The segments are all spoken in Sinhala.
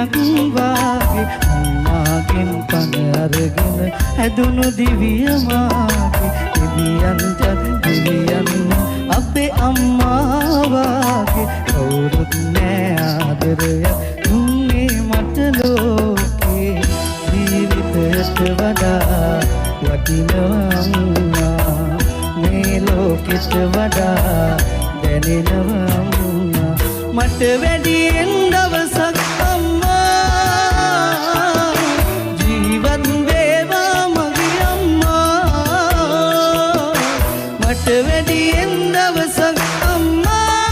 කිරණක් වාගේ අම්මාගෙන් පණ අරගෙන හැදුණු දිවිය මාගේ දෙවියන්ට දෙවියන් අපේ අම්මා වාගේ කවුරුත් නෑ ආදරය දුන්නේ මට ලෝකේ ජීවිතයට වඩා වටිනවා අම්මා මේ ලෝකෙට වඩා දැනෙනවා අම්මා මට වැඩියෙන් දවසක් අම්මා ජීවත් වේවා මගේ අම්මා මට වැඩියෙන් දවසක් අම්මා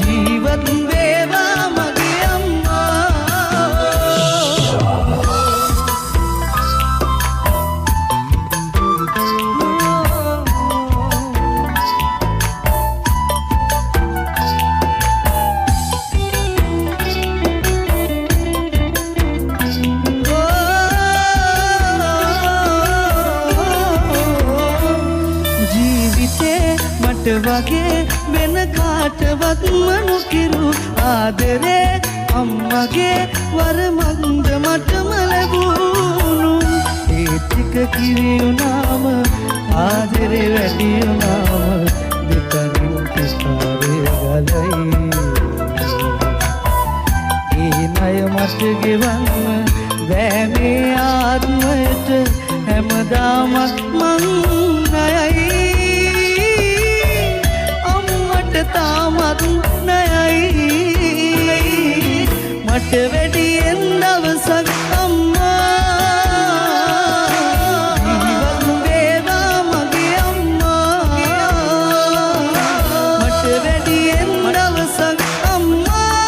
ජීවත් වේවා මගේ අම්මා වගේ වෙන කාටවත් නොකිරු ආදරේ අම්මගේ වරමන්ද මටම ලැබුණු ඒ ටික කිරි වුණාම ආදරේ වැඩි වුණාම දෙතනින් කිස්තරේ ගලයි ඒ ණය මට ගෙවන්න බෑ මේ ආත්මයට හැමදාමත් මං ණයයි තාමත් නයයි මට වැඩියෙන් දවසක් අම්මා ජීවත් වේවා මගේ අම්මා මට වැඩියෙන් දවසක් අම්මා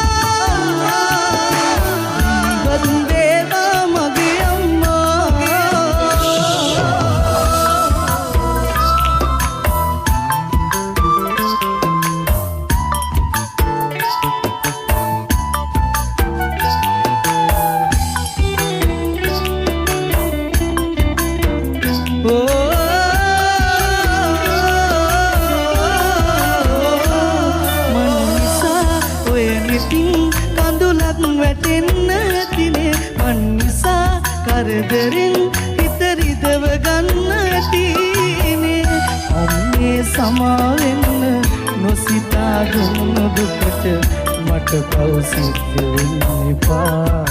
ජීවත් වේවා මගේ අම්මා කරදරින් හිත රිදව ගන්න ඇතිනේ අම්මේ සමාවෙන්න නොසිතා දුන්න දුකට මට පව් සිද්ධ වෙන්න එපා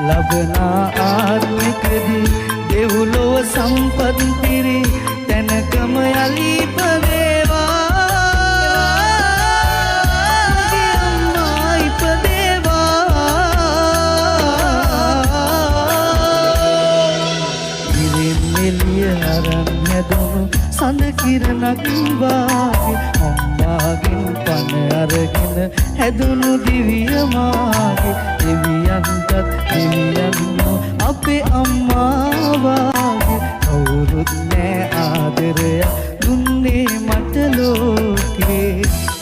ලබන ආත්මිකදී දෙව්ලොව සම්පත් පිරි තැනකම යලි ඉපදේවා සඳ කිරණක් වාගේ අම්මාගෙන් පණ අරගෙන හැදුණු දිවිය මාගේ දෙවියන්ටත් දෙවියන් අපේ අම්මා වාගේ කවුරුත් නෑ ආදරය දුන්නේ මට ලෝකේ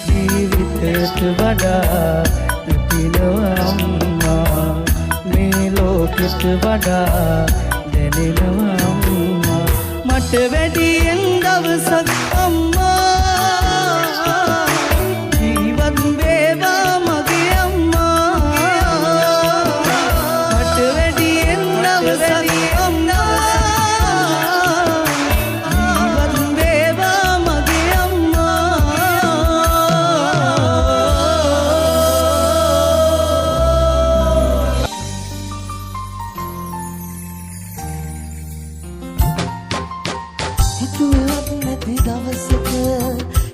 ජීවිතයට වඩා වටිනවා අම්මා මේ ලෝකෙට වඩා දැනෙනවා අම්මා මට වැඩියෙන් දවසක් අම්මා ජීවත් වේවා මගේ අම්මා මට වැඩියෙන් දවසක් අම්මා ජීවත් වේවා මගේ අම්මා හිතුවත් නැති දවසක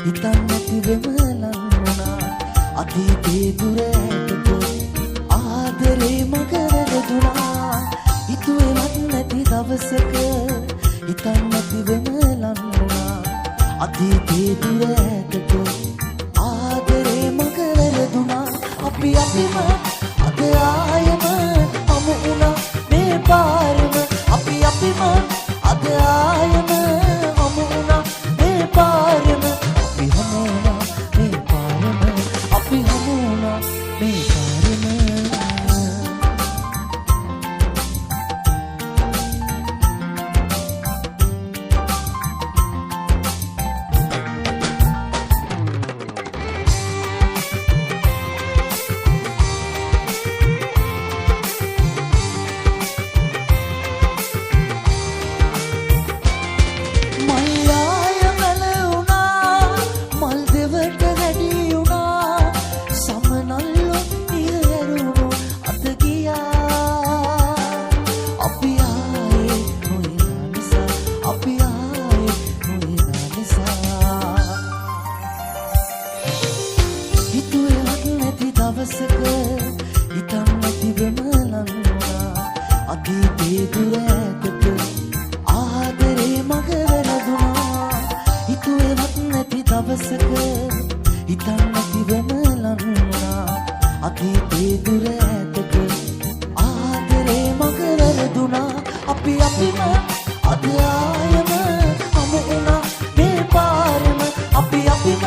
හිතන් නැති වෙමලන් වුණා අතීතේ දුර ඇතට ආදරේ මගරදුනා හිතුවත් නැති දවසක හිතන් නැති වෙමලන් වුණා අතීතේ දුර ඇතට ආදරේ මගරදුනා අපි අපිම අද ආයම අමු වුණා මේ පාරම අපි අපිම අද ආයම අමු වුණා මේ පාරම අපි හමු වුණා මේ පාරම අපි හමු වුණා මේ පාරම අතීතේ දුර ඈතක ආදරේ මග වැරදුනා හිතුවේවත් නැති දවසක හිතන් නැතිවම ලන්නා අතීතේ දුර ඈතක ආදරේ මග වැරදුනා අපිම අද ආයම හමු වුණා මේ පාරම අපිම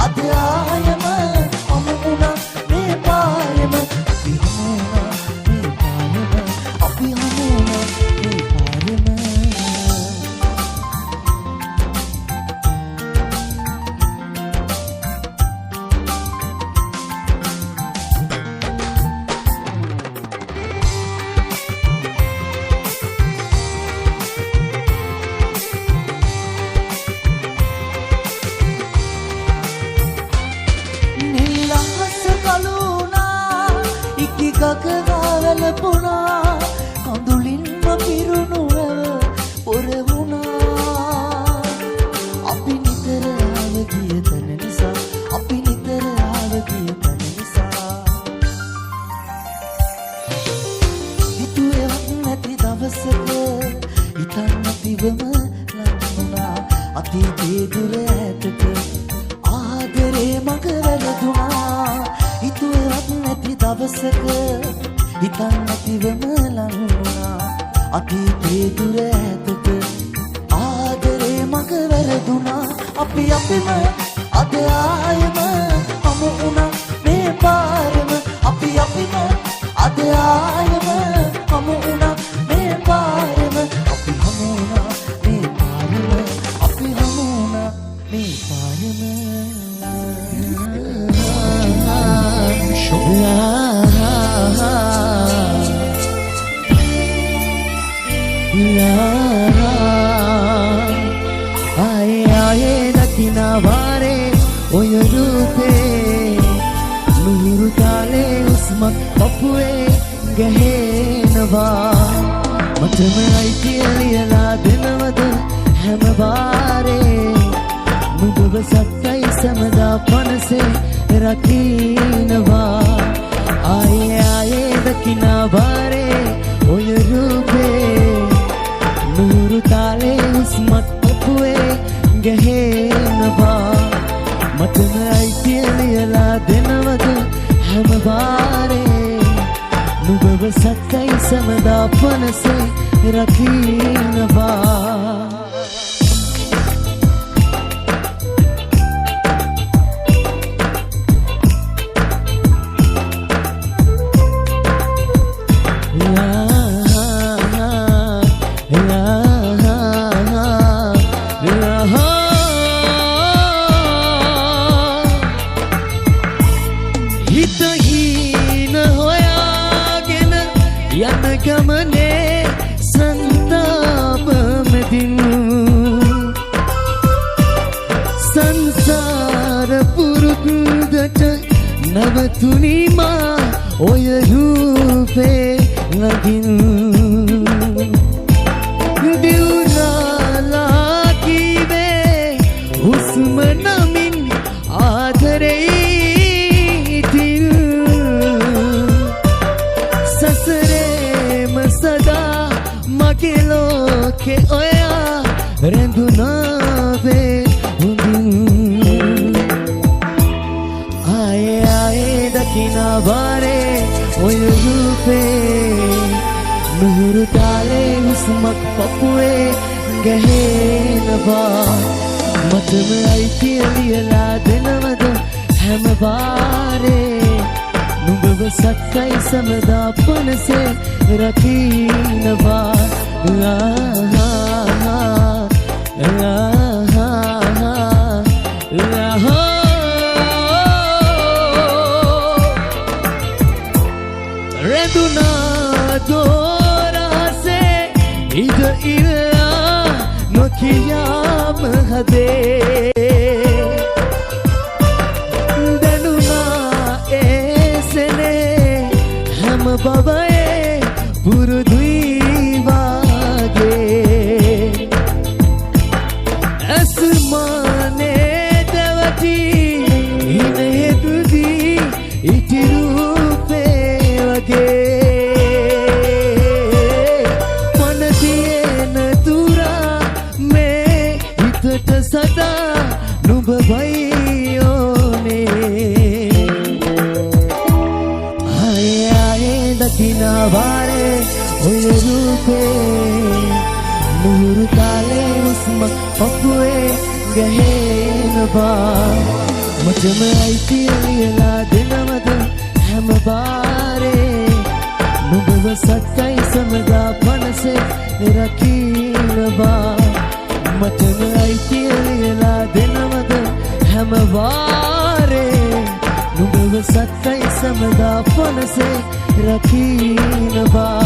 අද ආයම හමු වුණා මේ පාරම අපි හමු වුණා මේ පාරම අපි හමු වුණා මේ පාරම ගගගාවල පුනා කඳුලින්ම පිරුණු පොර වුණා අපි නිතර ආව ගිය තැන නිසා අපි නිතර ආව ගිය තැන නිසා හිතුවේවත් නැති දවසක හිතන් නැතිවම ලංවුණා අතීතේ දුර ඈතක ආදරේ මග වැරදුනා හිතුවේවත් නැති දවසක හිතන් නැතිවම ලංවුණා අතීතේ දුර ඈතක ආදරේ මග වැරදුනා අපිම අද ආයම හමු වුණා මේ පාරම අපිම අද ආයම හමු වුණා මේ පාරම අපි හමු වුණා මේ පාරම අපි හමු වුණා මේ පාරම ආයේ දකිනා වාරේ ඔය රූපේ මුහුරු තාලේ උස්මක් පපුවේ ගැහෙනවා මටම අයිතිය ලියලා දෙනවද හැම වාරේ මුදව සත්තයි සමදා පනසේ රකින්නවා ආයේ දකිනා වාරේ ඔය රූපේ මුහුරු තාලේ උස්මක් පපුවේ ගැහෙනවා මටම අයිතිය ලියලා දෙනවද හැම වාරේ නුඹව සත්තයි සමදා පනසේ රකින්නවා ගමනේ සන්තාපමදින් සංසාර පුරුද්දට නවතුනිමා ඔය රූපේ ළඟින් දිවුනාලා කීවේ හුස්ම නමින් ආදරේ මගේ ලෝකෙ ඔයා රැඳුනාවේ හොඳින් ආයේ දකිනා වාරේ ඔය රූපේ මුහුරු තාලේ හුස්මක් පපුවේ ගැහෙනවා මටම අයිතිය ලියලා දෙනවද හැම වාරේ නුඹව සත්තයි සමදා පනසේ රකින්නවා රැඳුනා දෝරහසේ ඉද ඉල්ලා නොකියාම හදේ බවයේ පුරුදුයි වාගේ අස්මානේ දවති ඉනෙදුදී ඉති රූපේ වගේ දකිනා වාරේ ඔය රූපේ මුහුරු කාලේ හුස්ම ඔප්පුවේ ගැහෙනවා මටම අයිතිය ලියලා දෙනවද හැම බාරේ නුඹව සත්‍යයි සමගා පනසේ රකින්නවා මටම අයිතිය ලියලා දෙනවද හැම වාරේ නුඹව සත්‍යයි සමගා පනසේ රකින්නවා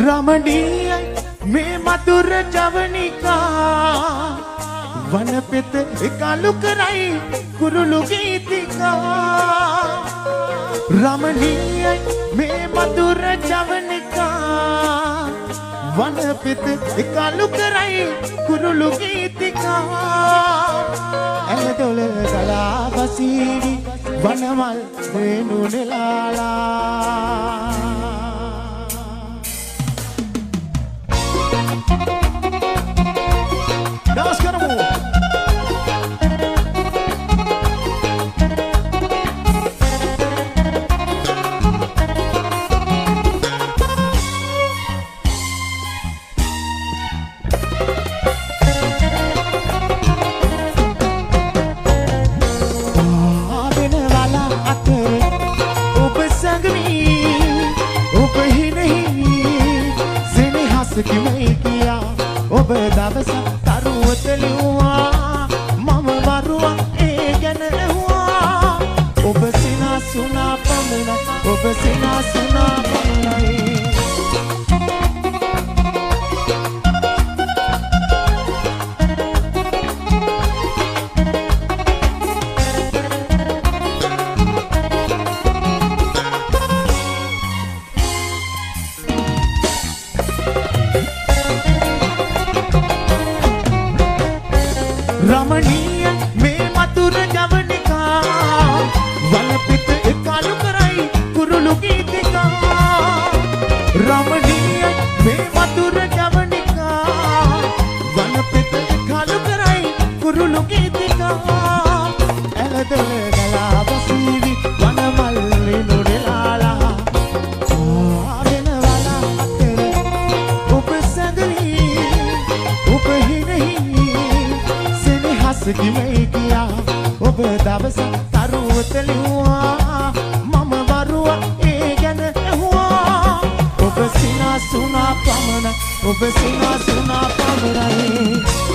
रमणीय में मधुर जवनिका वनपित कालु कराई कुरुलु गीतिका रमणीय में मधुर जवनिका वनपित कालु कराई कुरुलु गीतिका ඇලදොල ගලා බසීවි වනමල් රේණු නෙලාලා ඩාන්ස් කරමු කිමයි කියා ඔබ දවස තරුවත ලිව්වා මම වරුවක් ඒ ගැන ඇහුවා ඔබ සිනාසුනා පමණ ඔබ සිනාසුනා පමණයි रमणीय में मधुर जवनिका वलपित कालु कराई कुरुलु गीतिका रमणीय में मधुर जवनिका वलपित कालु कराई कुरुलु गीतिका एलदल गला बसीवी वनमल्ली नुडेलाला आवेन वाला अत्तर उप संगली उप ही नहीं කිමයි කියා ඔබ දවස තරුවත ලිව්වා මම වරුවක් ඒ ගැන ඇහුවා ඔබ සිනාසුනා පමණ ඔබ සිනාසුනා පමණයි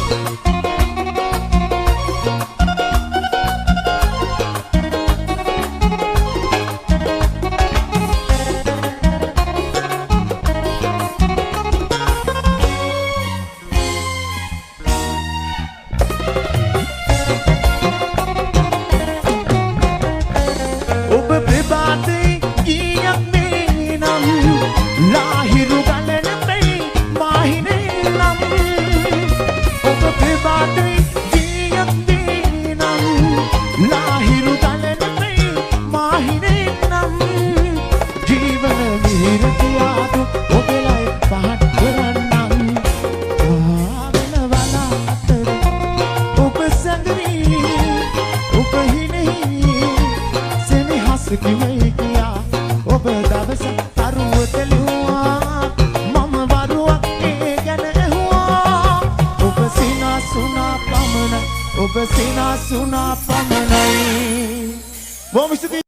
කිමයි කියා ඔබ දවස තරුවත ලිව්වා මම වරුවක් ඒ ගැන ඇහුවා ඔබ සිනාසුනා පමණ ඔබ සිනාසුනා පමණයි Vamos